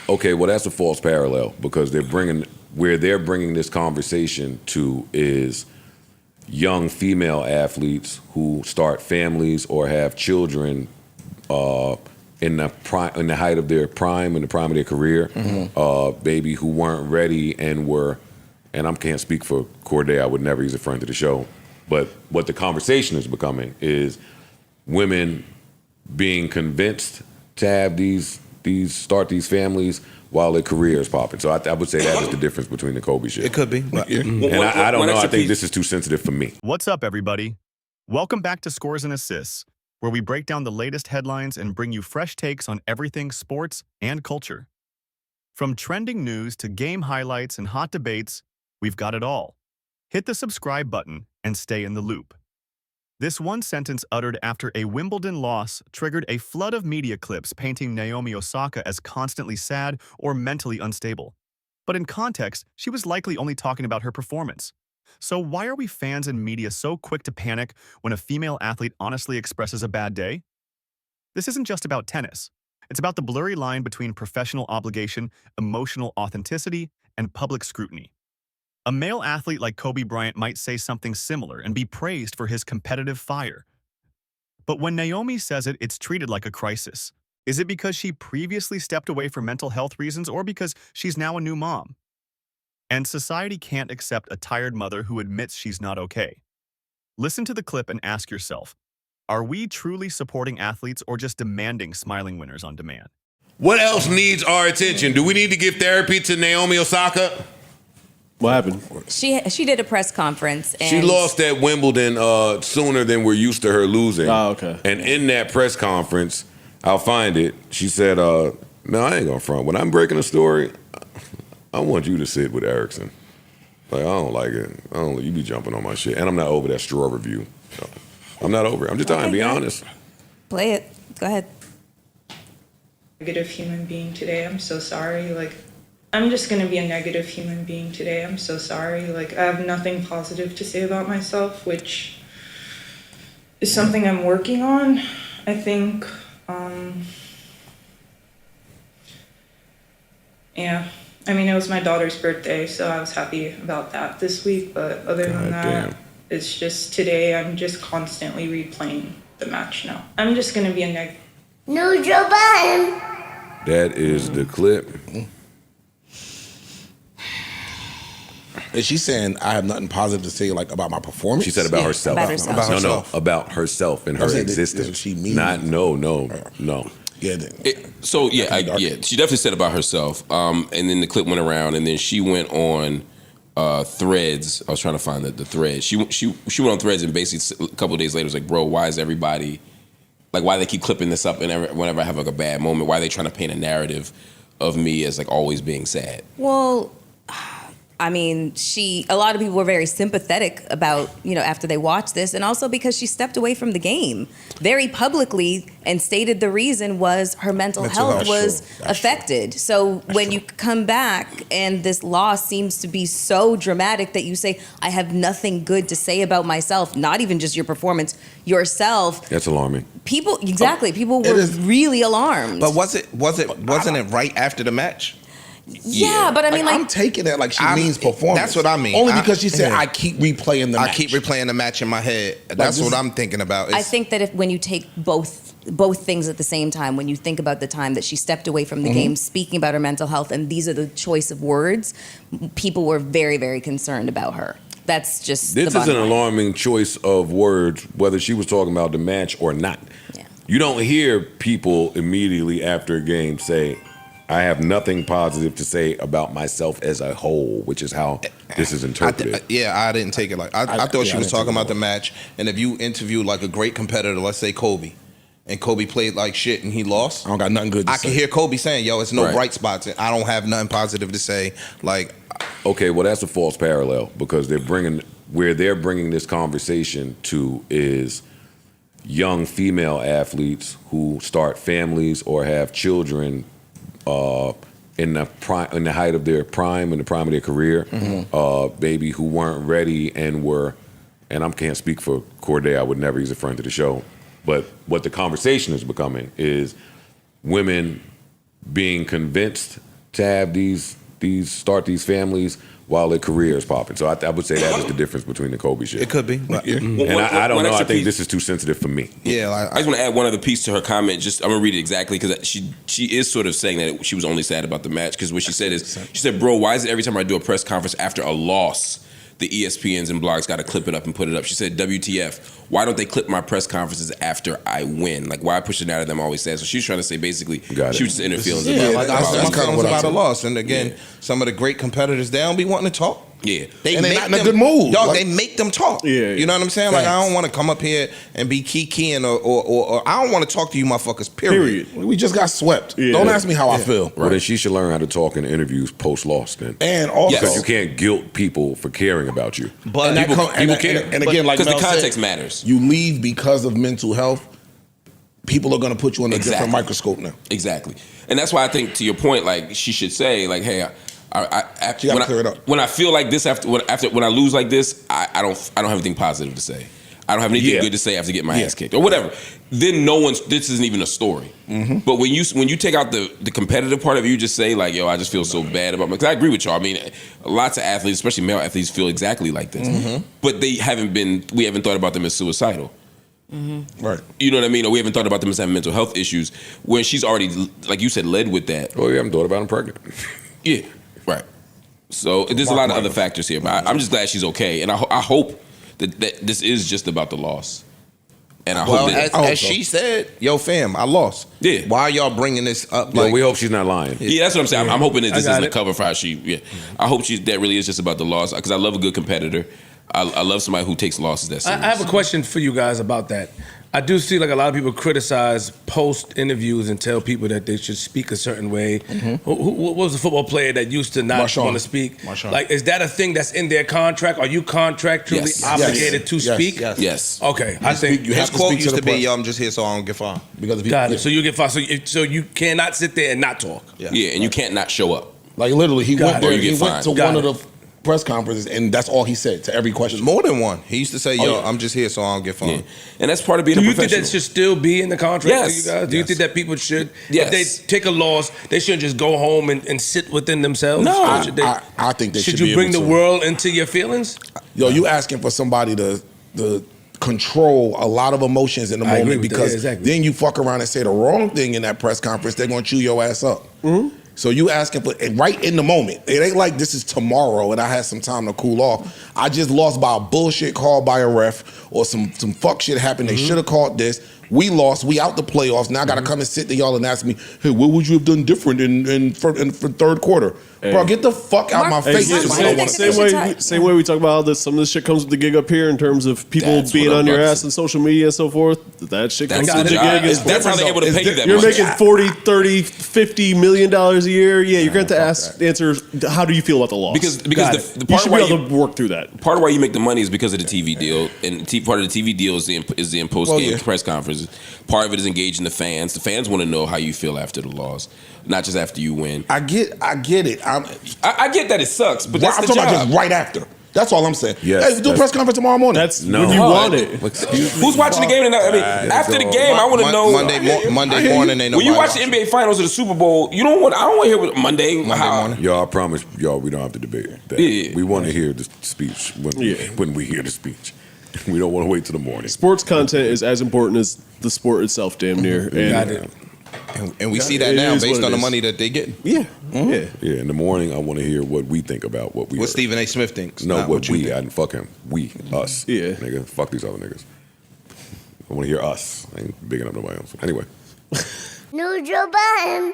Okay, well, that's a false parallel because they're bringing this conversation to is young female athletes who start families or have children in the height of their prime, in the prime of their career, maybe who weren't ready and I can't speak for Corday, I would never use a friend to the show, but what the conversation is becoming is women being convinced to have start these families while their career is popping. So I would say that is the difference between the Kobe shit. It could be. But, And I don't know. I think this is too sensitive for me. What's up, everybody? Welcome back to Scores and Assists, where we break down the latest headlines and bring you fresh takes on everything sports and culture. From trending news to game highlights and hot debates, we've got it all. Hit the subscribe button and stay in the loop. This one sentence uttered after a Wimbledon loss triggered a flood of media clips painting Naomi Osaka as constantly sad or mentally unstable. But in context, she was likely only talking about her performance. So why are we fans and media so quick to panic when a female athlete honestly expresses a bad day? This isn't just about tennis. It's about the blurry line between professional obligation, emotional authenticity, and public scrutiny. A male athlete like Kobe Bryant might say something similar and be praised for his competitive fire. But when Naomi says it, it's treated like a crisis. Is it because she previously stepped away for mental health reasons or because she's now a new mom? And society can't accept a tired mother who admits she's not okay. Listen to the clip and ask yourself, are we truly supporting athletes or just demanding smiling winners on demand? What else needs our attention? Do we need to give therapy to Naomi Osaka? What happened? She did a press conference. And She lost at Wimbledon sooner than we're used to her losing. Oh, okay. And in that press conference, I'll find it, she said, no, I ain't gonna front. When I'm breaking a story, I want you to sit with Erickson. Like, I don't like it. You be jumping on my shit. And I'm not over that straw review. No, I'm not over it. I'm just trying to be honest. Play it. Go ahead. Negative human being today. I'm so sorry. I'm just gonna be a negative human being today. I'm so sorry. I have nothing positive to say about myself, which is something I'm working on. I think, yeah. I mean, it was my daughter's birthday, so I was happy about that this week. But other than that, it's just today I'm just constantly replaying the match now. I'm just gonna be a negative. No, Joe Budden. That is the clip. is she saying I have nothing positive to say about my performance? She said about herself. About herself. No, about herself and her existence. Does she mean? Not, no. Yeah. She definitely said about herself. And then the clip went around, and then she went on Threads. I was trying to find the thread. She went on Threads, and basically a couple of days later was like, bro, why is everybody why they keep clipping this up? And whenever I have a bad moment, why are they trying to paint a narrative of me as always being sad? Well, I mean, a lot of people were very sympathetic about, after they watched this, and also because she stepped away from the game very publicly and stated the reason was her mental health was affected. So when you come back and this loss seems to be so dramatic that you say, I have nothing good to say about myself, not even just your performance, yourself. That's alarming. People were really alarmed. But wasn't it right after the match? Yeah, but I mean, I'm taking it like she means performance. That's what I mean. Only because she said, I keep replaying the match. I keep replaying the match in my head. That's what I'm thinking about. I think that when you take both things at the same time, when you think about the time that she stepped away from the game, speaking about her mental health, and these are the choice of words, people were very, very concerned about her. That's just This is an alarming choice of words, whether she was talking about the match or not. Yeah. You don't hear people immediately after a game say, I have nothing positive to say about myself as a whole, which is how this is interpreted. I didn't take it I thought she was talking about the match. And if you interview a great competitor, let's say Kobe, and Kobe played like shit and he lost, I don't got nothing good to say. I can hear Kobe saying, yo, it's no bright spots. I don't have nothing positive to say. Okay, well, that's a false parallel because they're bringing this conversation to is young female athletes who start families or have children in the height of their prime, in the prime of their career, maybe who weren't ready and I can't speak for Corday, I would never use a friend to the show, but what the conversation is becoming is women being convinced to have these start these families while their career is popping. So I would say that is the difference between the Kobe shit. It could be. But, yeah. And I don't know. I think this is too sensitive for me. Yeah, I just want to add one other piece to her comment. Just I'm gonna read it exactly because she is sort of saying that she was only sad about the match because what she said is she said, "Bro, why is it every time I do a press conference after a loss, the ESPNs and blogs got to clip it up and put it up?" She said, "WTF? Why don't they clip my press conferences after I win? Like why push it out of them always sad?" So she's trying to say basically she was just in her feelings about a loss. And again, some of the great competitors they don't be wanting to talk. Yeah, they and make they're not them, in a good mood. Dog, like, they make them talk. Yeah, you know what I'm saying? Thanks. Like I don't want to come up here and be keying or I don't want to talk to you motherfuckers. Period. We just got swept. Yeah. Don't ask me how I feel. Well, then she should learn how to talk in interviews post-loss then. And also, because you can't guilt people for caring about you. But people care. And again, like because the Mel context said, matters. You leave because of mental health. People are going to put you in a different microscope now. Exactly, and that's why I think to your point, like she should say, like, hey. When I feel like this when I lose like this, I don't have anything positive to say. I don't have anything good to say after getting my ass kicked or whatever. Then this isn't even a story. Mm-hmm. But when you take out the competitive part of it, you just say like, yo, I just feel so bad about my. Because I agree with y'all. I mean, lots of athletes, especially male athletes, feel exactly like this. Mm-hmm. But we haven't thought about them as suicidal. Mm-hmm. Right. You know what I mean? Or we haven't thought about them as having mental health issues when she's already, like you said, led with that. Well, we haven't thought about them pregnant. Yeah. Right. So there's a lot of other factors here, but I'm just glad she's okay, and I hope that this is just about the loss. And I hope that, as she said, "Yo, fam, I lost." Yeah. Why y'all bringing this up? Well, we hope she's not lying. Yeah, that's what I'm saying. I'm hoping that this isn't a cover for how she. Yeah. I hope that really is just about the loss because I love a good competitor. I love somebody who takes losses that serious. I have a question for you guys about that. I do see like a lot of people criticize post interviews and tell people that they should speak a certain way. Mm-hmm. What was the football player that used to not want to speak? Marshawn. Like, is that a thing that's in their contract? Are you contractually obligated to speak? Yes. Okay. I think his quote used to be, "Yo, I'm just here so I don't get fined." Because got it. So you get fined. So you cannot sit there and not talk. Yeah, and you can't not show up. Like literally, he went there. He went to one of the press conferences, and that's all he said to every question. More than one. He used to say, "Yo, I'm just here so I don't get fined." Yeah. And that's part of being a professional. Do you think that should still be in the contract for you Yes. guys? Do you think that people should, Yes. if they take a loss, they shouldn't just go home and sit within themselves? No. I think they should you be bring able the to. world into your feelings? Yo, you asking for somebody to control a lot of emotions in the moment because then you fuck around and say the wrong thing in that press conference, they're gonna chew your ass up. Mm-hmm. So you asking for right in the moment. It ain't like this is tomorrow and I had some time to cool off. I just lost by a bullshit call by a ref or some fuck shit happened. They should have called this. We lost. We out the playoffs. Now I got to come and sit to y'all and ask me, hey, what would you have done different in third quarter? Hey. Bro, get the fuck out my face. Same way we talk about how some of this shit comes with the gig up here in terms of people being on your ass on social media and so forth. That shit comes with the gig. That's how they're able to pay you that You're much. making $40, $30, $50 million a year. Yeah, you're going to have to answer, how do you feel about the loss? Because the part you should be able to work through that. Part of why you make the money is because of the TV deal, and part of the TV deal is the post-game press conferences. Part of it is engaging the fans. The fans want to know how you feel after the loss, not just after you win. I get it. I get that it sucks, but that's I'm the talking job. about just right after. That's all I'm saying. Yes, hey, do a press conference tomorrow morning. That's when you want it. Who's watching the game tonight? I mean, after the game, I want to know. Monday morning, ain't when you watch the NBA Finals or the Super Bowl, I don't want to hear what Monday morning. Y'all, I promise y'all, we don't have to debate that. Yeah. We want to hear the speech when we hear the speech. We don't want to wait till the morning. Sports content is as important as the sport itself, damn near. And we see that now based on the money that they get. Yeah. Mm-hmm. Yeah. In the morning, I want to hear what we think about what we. What Stephen A. Smith thinks. No, what we. I didn't fuck him. We, us. Yeah. Nigga, fuck these other niggas. I want to hear us. I ain't bigging up nobody else. Anyway. No Joe Budden.